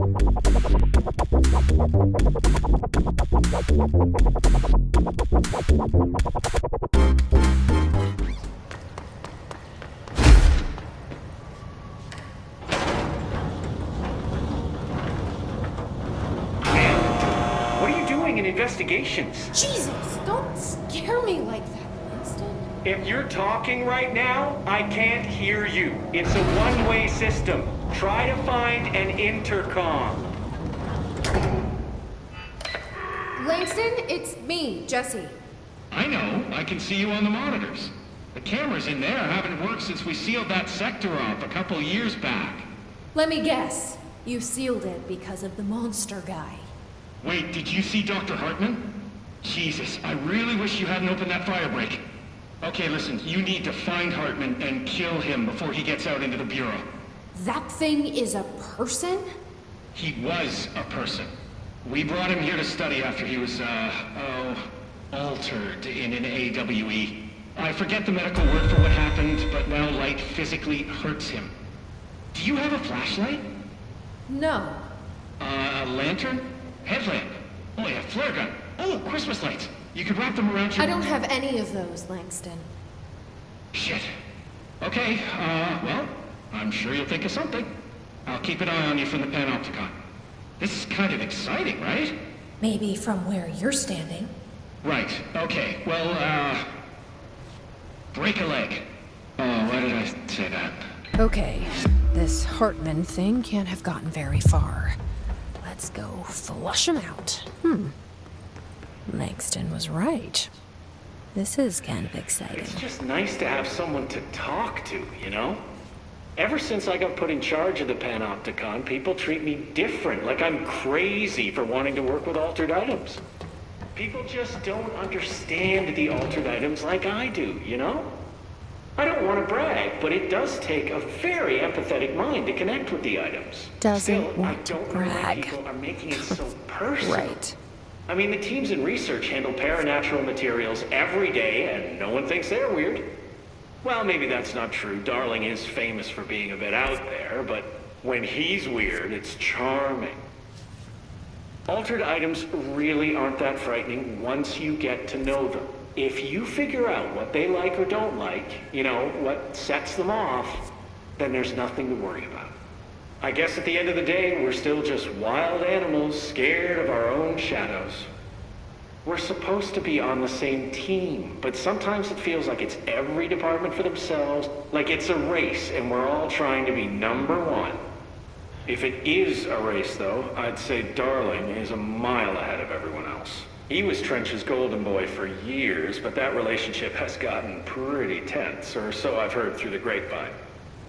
What are you doing in investigations? Jesus, don't scare me like that, Winston. If you're talking right now, I can't hear you. It's a one-way system. Try to find an intercom. Langston, it's me, Jesse. I know. I can see you on the monitors. The cameras in there haven't worked since we sealed that sector off a couple years back. Let me guess. You sealed it because of the monster guy. Wait, did you see Dr. Hartman? Jesus, I really wish you hadn't opened that fire break. Okay, listen, you need to find Hartman and kill him before he gets out into the Bureau. That thing is a person? He was a person. We brought him here to study after he was, altered in an AWE. I forget the medical word for what happened, but now light physically hurts him. Do you have a flashlight? No. A lantern? Headlamp? Oh yeah, flare gun. Oh, Christmas lights. You could wrap them around your... I don't have any of those, Langston. Shit. Okay, well, I'm sure you'll think of something. I'll keep an eye on you from the panopticon. This is kind of exciting, right? Maybe from where you're standing. Right, okay. Well, break a leg. Oh, why did I say that? Okay, this Hartman thing can't have gotten very far. Let's go flush him out. Langston was right. This is kind of exciting. It's just nice to have someone to talk to, you know? Ever since I got put in charge of the Panopticon, people treat me different, like I'm crazy for wanting to work with altered items. People just don't understand the altered items like I do, you know? I don't want to brag, but it does take a very empathetic mind to connect with the items. Doesn't Still, want to I don't know why brag. people are making it so personal. Right. I mean, the teams in research handle paranatural materials every day, and no one thinks they're weird. Well, maybe that's not true. Darling is famous for being a bit out there, but when he's weird, it's charming. Altered items really aren't that frightening once you get to know them. If you figure out what they like or don't like, you know, what sets them off, then there's nothing to worry about. I guess at the end of the day, we're still just wild animals scared of our own shadows. We're supposed to be on the same team, but sometimes it feels like it's every department for themselves, like it's a race and we're all trying to be number one. If it is a race, though, I'd say Darling is a mile ahead of everyone else. He was Trench's golden boy for years, but that relationship has gotten pretty tense, or so I've heard through the grapevine.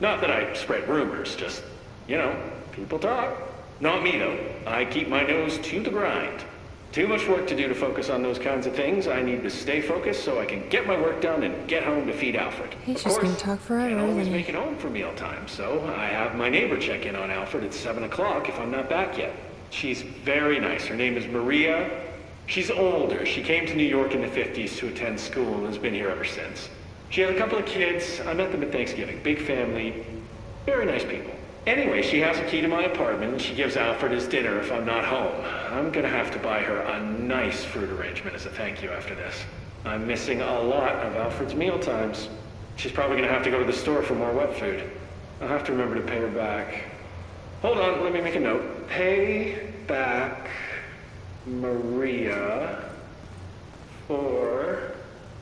Not that I spread rumors, just, you know, people talk. Not me, though. I keep my nose to the grind. Too much work to do to focus on those kinds of things. I need to stay focused so I can get my work done and get home to feed Alfred. He's just gonna talk forever, Can't always isn't he? make it home for mealtime, so I have my neighbor check in on Alfred at 7 o'clock if I'm not back yet. She's very nice. Her name is Maria. She's older. She came to New York in the 50s to attend school and has been here ever since. She had a couple of kids. I met them at Thanksgiving. Big family. Very nice people. Anyway, she has a key to my apartment, and she gives Alfred his dinner if I'm not home. I'm gonna have to buy her a nice fruit arrangement as a thank you after this. I'm missing a lot of Alfred's meal times. She's probably gonna have to go to the store for more wet food. I'll have to remember to pay her back. Hold on, let me make a note. Pay back Maria for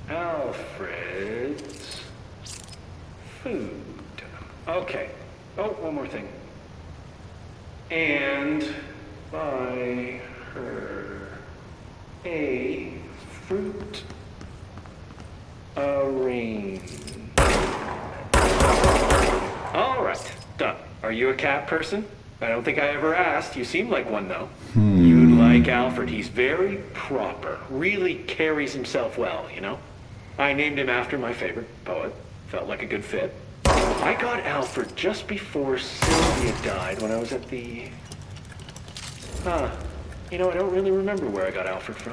Alfred's food. Okay. Oh, one more thing. And buy her a fruit arrangement. All right, done. Are you a cat person? I don't think I ever asked. You seem like one, though. You'd like Alfred. He's very proper. Really carries himself well, you know? I named him after my favorite poet. Felt like a good fit. I got Alfred just before Sylvia died when I was at the... You know, I don't really remember where I got Alfred from.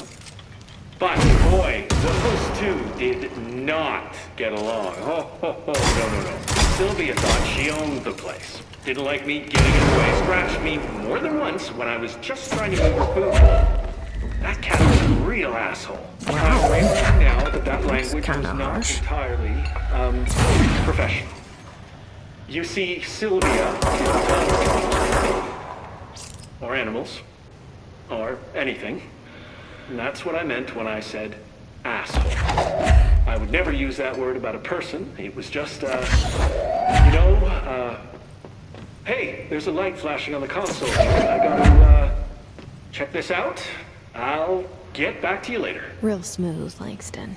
But, boy, those two did not get along. Oh, no. Sylvia thought she owned the place. Didn't like me getting in the way, scratched me more than once when I was just trying to move her food bowl. That cat was a real asshole. Wow. I'm realizing now that language was kinda not harsh. entirely, professional. You see, Sylvia or animals, or anything. And that's what I meant when I said asshole. I would never use that word about a person. It was just, hey, there's a light flashing on the console here. I gotta, check this out. I'll get back to you later. Real smooth, Langston.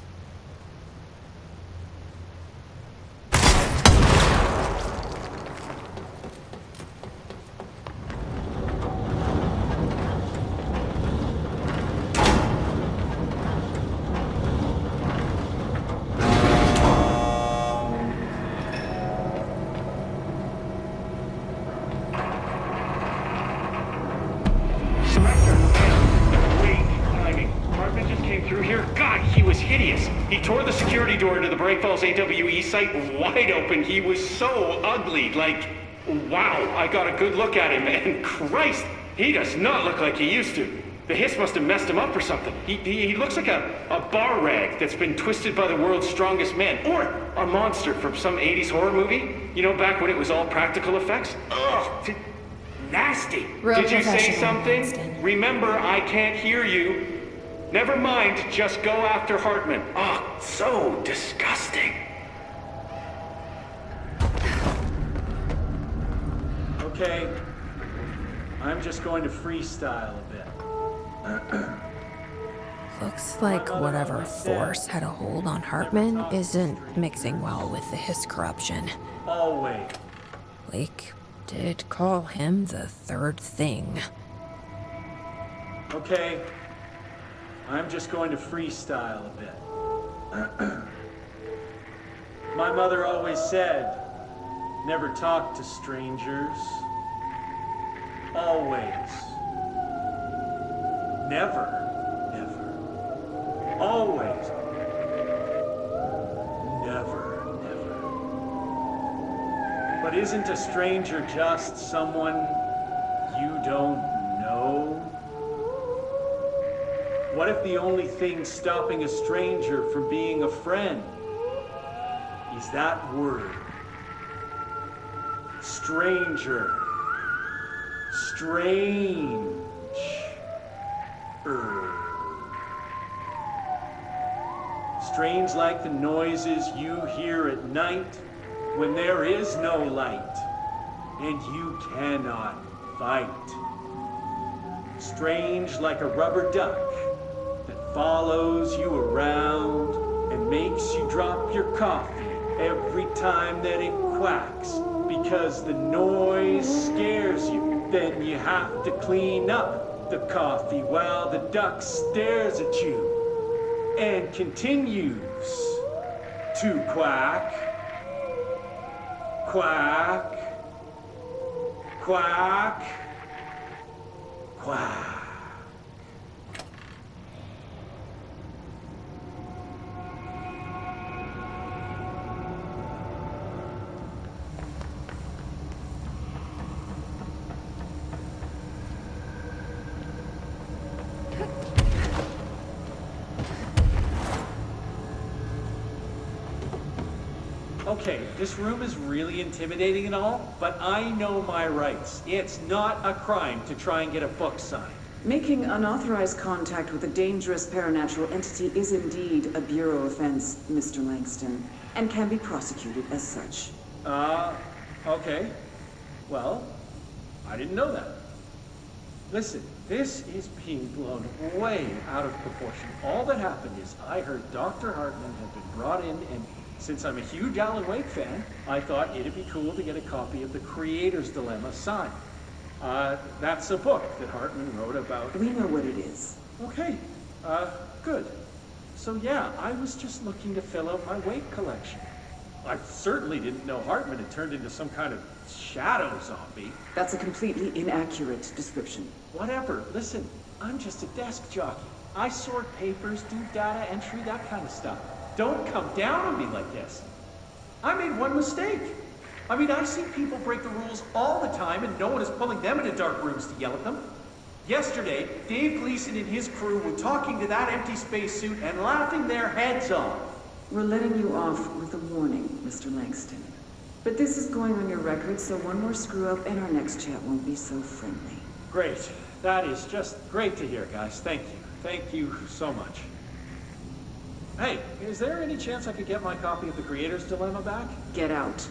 He tore the security door to the Break Falls AWE site wide open. He was so ugly. Like, wow, I got a good look at him, and Christ, he does not look like he used to. The hiss must have messed him up or something. He looks like a bar rag that's been twisted by the world's strongest man. Or a monster from some 80s horror movie. You know, back when it was all practical effects. Ugh, nasty. Real Did you say professional, something? Langston. Remember, I can't hear you. Never mind, just go after Hartman. Oh, so disgusting. Okay, I'm just going to freestyle a bit. Looks like whatever force had a hold on Hartman isn't mixing well with the hiss corruption. Always. Blake did call him the third thing. Okay, I'm just going to freestyle a bit. My mother always said, never talk to strangers. Always. Never. Never. Always. Never. Never. But isn't a stranger just someone you don't know? What if the only thing stopping a stranger from being a friend is that word? Stranger. Strange. Strange like the noises you hear at night when there is no light and you cannot fight. Strange like a rubber duck that follows you around and makes you drop your coffee every time that it quacks because the noise scares you. Then you have to clean up the coffee while the duck stares at you and continues to quack, quack, quack, quack. Okay, this room is really intimidating and all, but I know my rights. It's not a crime to try and get a book signed. Making unauthorized contact with a dangerous paranatural entity is indeed a Bureau offense, Mr. Langston, and can be prosecuted as such. Okay. Well, I didn't know that. Listen, this is being blown way out of proportion. All that happened is I heard Dr. Hartman had been brought in, and since I'm a huge Alan Wake fan, I thought it'd be cool to get a copy of The Creator's Dilemma signed. That's a book that Hartman wrote about. We know what it is. Okay, good. So yeah, I was just looking to fill out my Wake collection. I certainly didn't know Hartman had turned into some kind of shadow zombie. That's a completely inaccurate description. Whatever, listen, I'm just a desk jockey. I sort papers, do data entry, that kind of stuff. Don't come down on me like this. I made one mistake. I mean, I see people break the rules all the time and no one is pulling them into dark rooms to yell at them. Yesterday, Dave Gleason and his crew were talking to that empty spacesuit and laughing their heads off. We're letting you off with a warning, Mr. Langston. But this is going on your record, so one more screw-up and our next chat won't be so friendly. Great. That is just great to hear, guys. Thank you. Thank you so much. Hey, is there any chance I could get my copy of The Creator's Dilemma back? Get out.